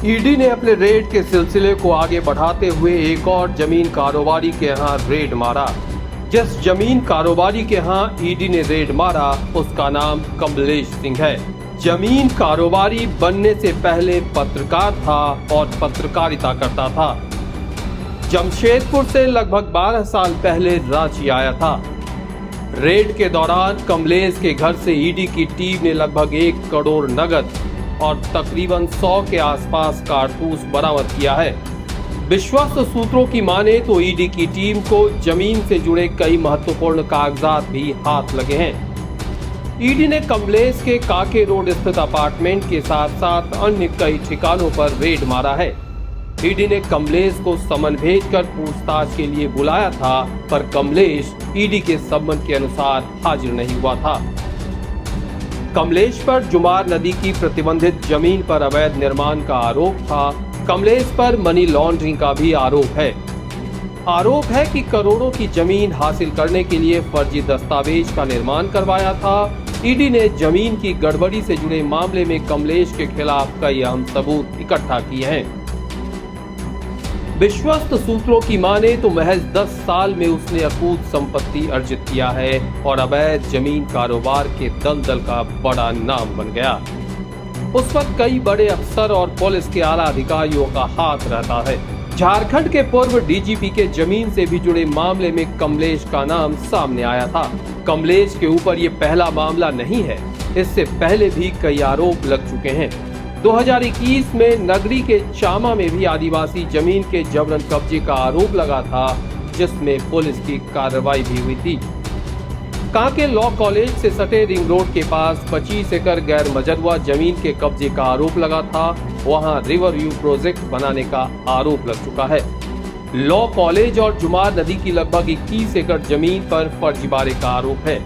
ED ने अपने red के सिलसिले को आगे बढ़ाते हुए एक और जमीन कारोबारी के यहाँ रेड मारा। जिस जमीन कारोबारी के यहाँ ईडी ने रेड मारा उसका नाम कमलेश सिंह है। जमीन कारोबारी बनने से पहले पत्रकार था और पत्रकारिता करता था। जमशेदपुर से लगभग 12 साल पहले रांची आया था। रेड के दौरान कमलेश के घर से ईडी की टीम ने लगभग 1 करोड़ नगद और तकरीबन 100 के आसपास कारतूस बरामद किया है। विश्वस्त सूत्रों की माने तो ईडी की टीम को जमीन से जुड़े कई महत्वपूर्ण कागजात भी हाथ लगे हैं। ईडी ने कमलेश के काके रोड स्थित अपार्टमेंट के साथ साथ अन्य कई ठिकानों पर रेड मारा है। ईडी ने कमलेश को समन भेजकर पूछताछ के लिए बुलाया था, पर कमलेश ईडी के समन के अनुसार हाजिर नहीं हुआ था। कमलेश पर जुमार नदी की प्रतिबंधित जमीन पर अवैध निर्माण का आरोप था। कमलेश पर मनी लॉन्ड्रिंग का भी आरोप है कि करोड़ों की जमीन हासिल करने के लिए फर्जी दस्तावेज का निर्माण करवाया था। ईडी ने जमीन की गड़बड़ी से जुड़े मामले में कमलेश के खिलाफ कई अहम सबूत इकट्ठा किए हैं। विश्वस्त सूत्रों की माने तो महज 10 साल में उसने अकूत संपत्ति अर्जित किया है और अवैध जमीन कारोबार के दलदल का बड़ा नाम बन गया। उस वक्त कई बड़े अफसर और पुलिस के आला अधिकारियों का हाथ रहता है। झारखंड के पूर्व डीजीपी के जमीन से भी जुड़े मामले में कमलेश का नाम सामने आया था। कमलेश के ऊपर ये पहला मामला नहीं है, इससे पहले भी कई आरोप लग चुके हैं। 2021 में नगरी के चामा में भी आदिवासी जमीन के जबरन कब्जे का आरोप लगा था, जिसमें पुलिस की कार्रवाई भी हुई थी। कांके लॉ कॉलेज से सटे रिंग रोड के पास 25 एकड़ गैर मजरूआ जमीन के कब्जे का आरोप लगा था। वहां रिवर व्यू प्रोजेक्ट बनाने का आरोप लग चुका है। लॉ कॉलेज और जुमार नदी की लगभग 21 एकड़ जमीन पर फर्जीवाड़े का आरोप है।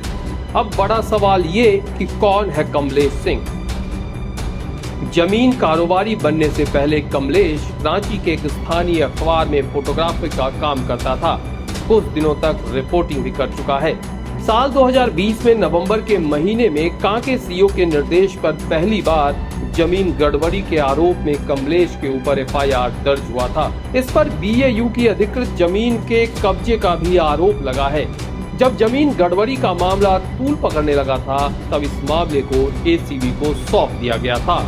अब बड़ा सवाल ये कि कौन है कमलेश सिंह। जमीन कारोबारी बनने से पहले कमलेश रांची के एक स्थानीय अखबार में फोटोग्राफी का काम करता था। कुछ दिनों तक रिपोर्टिंग भी कर चुका है। साल 2020 में नवंबर के महीने में कांके सीओ के निर्देश पर पहली बार जमीन गड़बड़ी के आरोप में कमलेश के ऊपर एफआईआर दर्ज हुआ था। इस पर बीएयू की अधिकृत जमीन के कब्जे का भी आरोप लगा है। जब जमीन गड़बड़ी का मामला तूल पकड़ने लगा था, तब इस मामले को एसीबी को सौंप दिया गया था।